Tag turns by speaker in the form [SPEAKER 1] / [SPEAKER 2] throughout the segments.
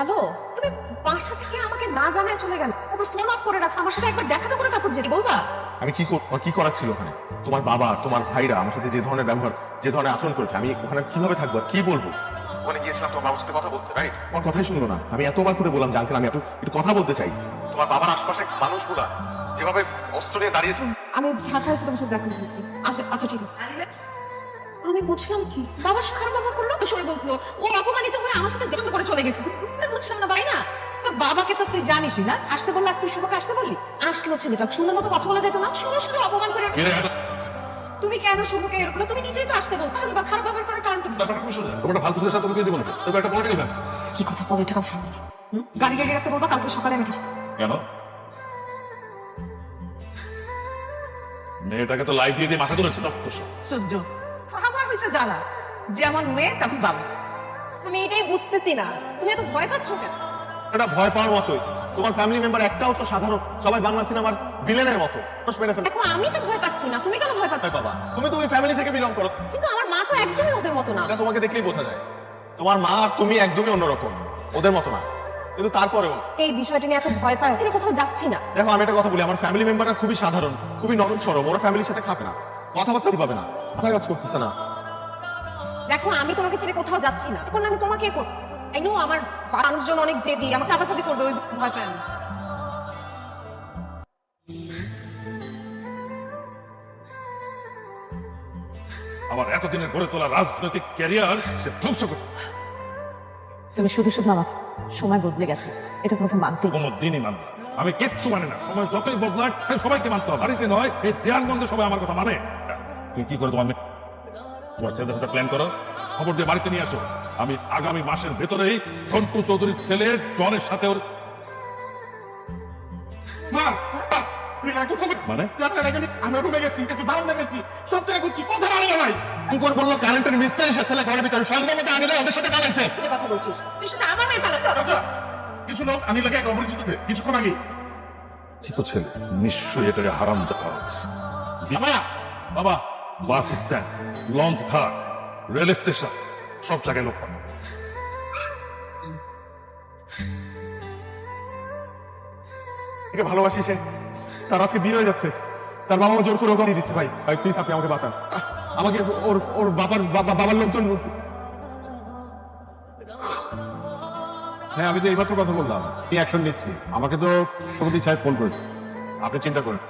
[SPEAKER 1] Hello, তুমি বাসা থেকে আমাকে না জানায় চলে গেল, তারপর ফোন অফ করে রাখছো। আমার সাথে একবার দেখা তো করে তারপর যেতে বলবা।
[SPEAKER 2] আমি কি করার ছিল ওখানে? তোমার বাবা তোমার ভাইরা আমার সাথে যে ধরনের ব্যবহার, যে ধরনের আচরণ করেছে, আমি ওখানে কিভাবে থাকবো আর কি বলবো? ওখানে গিয়েছিলাম তোমার বাবার সাথে কথা বলতে, রাইট? আমার কথাই শুনলো না। আমি এতবার করে বললাম যে আঙ্কেল আমি একটু কথা বলতে চাই। তোমার বাবার আশপাশে মানুষগুলা যেভাবে অস্ত্র নিয়ে দাঁড়িয়েছে।
[SPEAKER 1] আমি ঢাকায় এসে তোমার সাথে দেখা করতেছি। আচ্ছা আচ্ছা ঠিক আছে। আমি বুঝলাম কি বাবার সাথে খারাপ ব্যবহার করলো, সরে বলতো ও অপমানিত হয়ে আমার সাথে পছন্দ করে চলে গেছে। আমি বুঝলাম না ভাই না,
[SPEAKER 3] তোর বাবাকে তো তুই জানিসই না, আসতে বললে তুই শুভকে আসতে বললি?
[SPEAKER 1] আসলো ছেলেটা, সুন্দর মতো কথা বলা যেত না? শুধু শুধু অপমান করে। তুমি কেন শুভকে এরকম? তুমি নিজেই তো আসতে বলছো বা খারাপ ব্যবহার করার কারণটা কি?
[SPEAKER 4] ব্যাপারটা খুব সোজা। তোমার ফালতু সাথে তুমি দিব না, তবে একটা পলিটিক্যাল ব্যাপার।
[SPEAKER 1] কি কথা পলিটিক্যাল ফ্যামিলি? গাড়ি রেডি রাখতে বলবা, কালকে সকালে আমি ঠিক।
[SPEAKER 4] কেন? মেয়েটাকে তো লাইট দিয়ে মাথা ধরেছে তত্ত্ব সব।
[SPEAKER 3] সহ্য আমার হয়েছে জ্বালা, যেমন মেয়ে তেমন বাবা।
[SPEAKER 1] আমি এটাই বুঝতেছি না, তুমি এত ভয় পাচ্ছ কেন?
[SPEAKER 2] এটা ভয় পাওয়ার মতোই। তোমার ফ্যামিলি মেম্বার একটাও তো সাধারণ, সবাই বাংলা সিনেমার ভিলেনের মতো মেরে ফেলে।
[SPEAKER 1] দেখো আমি তো ভয় পাচ্ছি না, তুমি কেন ভয় পাচ্ছ?
[SPEAKER 2] বাবা, তুমি তো ওই ফ্যামিলি থেকে বিলং করো।
[SPEAKER 1] কিন্তু আমার মা তো একদমই ওদের মতো না।
[SPEAKER 2] এটা তোমাকে দেখলেই বোঝা যায়। তোমার মা আর তুমি একদমই অন্যরকম, ওদের মতো না। কিন্তু তারপরেও
[SPEAKER 1] এই বিষয়টা নিয়ে এত ভয় পায়, ছেলে কোথাও যাচ্ছি না।
[SPEAKER 2] দেখো, আমি একটা কথা বলি, আমার ফ্যামিলি মেম্বাররা খুবই সাধারণ, খুবই নরম সরম। ওরা ফ্যামিলির সাথে খাবে না, কথাবার্তা পাবে না, মাথায় কাজ করতেছে না।
[SPEAKER 1] দেখো আমি তোমাকে ছেড়ে কোথাও যাচ্ছি না, এখন আমি তোমাকে করবো। আই নো আমার মানুষজন অনেক জেদি, আমার চাপাচাপি করবে, ওই ভয় পায় আমি।
[SPEAKER 4] আমার এতদিনের গড়ে তোলা রাজনৈতিক ক্যারিয়ার সে ধ্বংস করতে
[SPEAKER 3] তুমি শুধু শুধু আমাকে, সময় বদলে গেছে, এটা তোমাকে মানতেই।
[SPEAKER 4] কোনো দিনই মানবে না। আমি কিচ্ছু মানে না। সময় যতই বদলায় সবাইকে মানতে হবে। বাড়িতে নয়, এই দেয়ানগঞ্জে সবাই আমার কথা মানে। তুমি কি করে তোমার ছেলেদের সাথে প্ল্যান করো, খবর দিয়ে বাড়িতে নিয়ে আসো। আমি আগামী মাসের ভেতরেই সন্টু চৌধুরীর ছেলে জনের সাথে ওর মানে
[SPEAKER 2] অঙ্কর বললো কারেন্টের মিস্ত্রি এসে ছেলে ঘরের ভিতরে সন্ধ্যামতো আনিলে ওদের সাথে পালাইছে।
[SPEAKER 3] যে কথা বলছিস তুই শুধু আমার মেয়ে পালাতে
[SPEAKER 4] কিছু লোক আনি লাগে অপরিচিত কিছুক্ষণ আগে তো ছেলে নিশ্চয়ই এটাকে হারাম জাহাজ। বাবা, বাস স্ট্যান্ড, লঞ্চ ঘাট, রেল স্টেশন, সব জায়গায় লোক পান।
[SPEAKER 2] একে ভালোবাসি সে, তার আজকে বিয়ে হয়ে যাচ্ছে। তার বাবা মা জোর করে ওকে দিয়ে দিচ্ছে। ভাই ভাই প্লিজ আপনি আমাকে বাঁচান। আমাকে ওর বাবার লোকজন। হ্যাঁ, আমি তো এইমাত্র কথা বললাম, কি অ্যাকশন নিচ্ছি। আমাকে তো সমিতি সাহেব ফোন করেছে। আপনি চিন্তা করেন।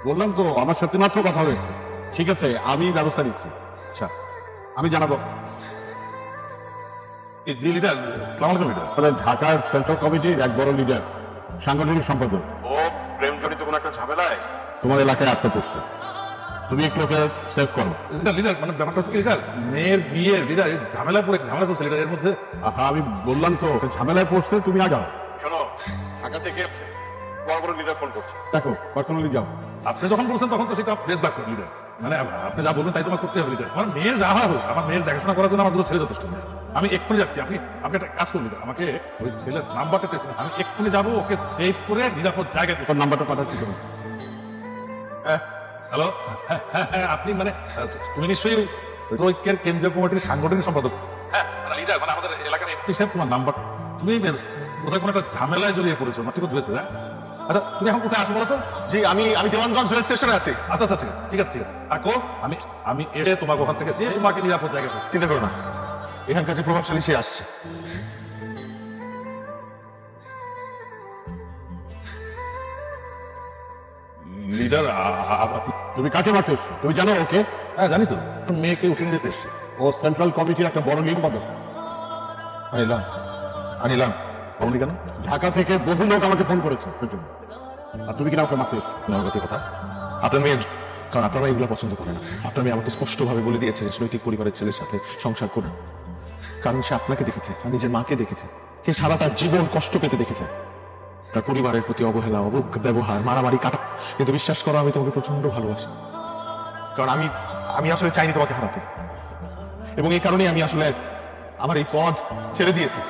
[SPEAKER 2] বললাম তো আমার সাথে মাত্র কথা হয়েছে। ঠিক আছে, আমি ব্যবস্থা নিচ্ছি। আচ্ছা, আমি জানাবো।
[SPEAKER 4] এই যে লিডার, সালাম আলাইকুম লিডার।
[SPEAKER 2] ঢাকার সেন্ট্রাল কমিটির এক বড় লিডার, সাংগঠনিক সম্পাদক। ও প্রেম জড়িত কোনো একটা ঝামেলায় তোমার এলাকায় আটকা পড়ছে। তুমি একটু ওকে সেভ করো।
[SPEAKER 4] লিডার মানে ব্যাপারটা হচ্ছে কি লিডার, মেয়ের বিয়ের লিডার ঝামেলা চলছে লিডার। এর মধ্যে
[SPEAKER 2] হ্যাঁ, আমি বললাম তো ওকে ঝামেলায় পড়ছে, তুমি আগাও। শোনো, ঢাকা থেকে বড় বড় লিডার ফোন করছে, দেখো পার্সোনালি যাও।
[SPEAKER 4] আপনি যখন বলছেন তখন তো সেটা বেদ বাক্য লিডার। মানে আপনি যা বলবেন তাই তোমার করতে হবে লিডার। আমার মেয়ের যা হোক, আমার মেয়ের দেখাশোনা করার জন্য আমার দুটো ছেলে যথেষ্ট নেই। আমি এক্ষুনি যাচ্ছি। আপনি একটা কাজ করুন লিডার, আমাকে ওই ছেলের নাম্বারটা টেস্ট, আমি এক্ষুনি যাবো, ওকে সেভ করে নিরাপদ জায়গায়।
[SPEAKER 2] তোর নাম্বারটা পাঠাচ্ছি তুমি।
[SPEAKER 4] হ্যালো, আপনি মানে তুমি নিশ্চয়ই ঐক্যের কেন্দ্রীয় কমিটির সাংগঠনিক সম্পাদক। হ্যাঁ লিডার, মানে আমাদের এলাকার এমপি সাহেব তোমার নাম্বার। তুমি কোথায় কোনো একটা ঝামেলায় জড়িয়ে পড়েছো, আমার ঠিক হয়েছে? হ্যাঁ আচ্ছা, তুমি এখন কোথায় আসো বলো তো?
[SPEAKER 2] জি, আমি দেওয়ানগঞ্জ রেল স্টেশনে আছি।
[SPEAKER 4] আচ্ছা আচ্ছা, ঠিক আছে ঠিক আছে। থাকো, আমি এসে তোমাকে ওখান থেকে তোমাকে নিরাপদ জায়গায় পৌঁছে।
[SPEAKER 2] চিন্তা করো না, এখানকার যে প্রভাবশালী সে আসছে।
[SPEAKER 4] লিডার,
[SPEAKER 2] তুমি কাকে মারতে এসছো? তুমি জানো ওকে?
[SPEAKER 4] হ্যাঁ জানি তো, মেয়েকে উঠে নিতে এসছে।
[SPEAKER 2] ও সেন্ট্রাল কমিটির একটা বড় সম্পাদক। আনিলাম
[SPEAKER 4] বলনি কেন?
[SPEAKER 2] ঢাকা থেকে বহু লোক আমাকে ফোন করেছে ওর জন্য। আর তুমি কিনা ওকে মারতে এসছো?
[SPEAKER 4] তোমার কাছে কথা।
[SPEAKER 2] আপনার মেয়ে, কারণ আপনারা এগুলো পছন্দ করে না। আপনার মেয়ে আমাকে স্পষ্টভাবে বলে দিয়েছে যে নৈতিক পরিবারের ছেলের সাথে সংসার করুন। কারণ সে আপনাকে দেখেছে, নিজের মাকে দেখেছে, সে সারা তার জীবন কষ্ট পেতে দেখেছে। তার পরিবারের প্রতি অবহেলা, ব্যবহার, মারামারি কাটা। কিন্তু বিশ্বাস করো, আমি তোমাকে প্রচন্ড ভালোবাসি। কারণ আমি আসলে চাইনি তোমাকে হারাতে, এবং এই কারণেই আমি আসলে আমার এই পদ ছেড়ে দিয়েছি।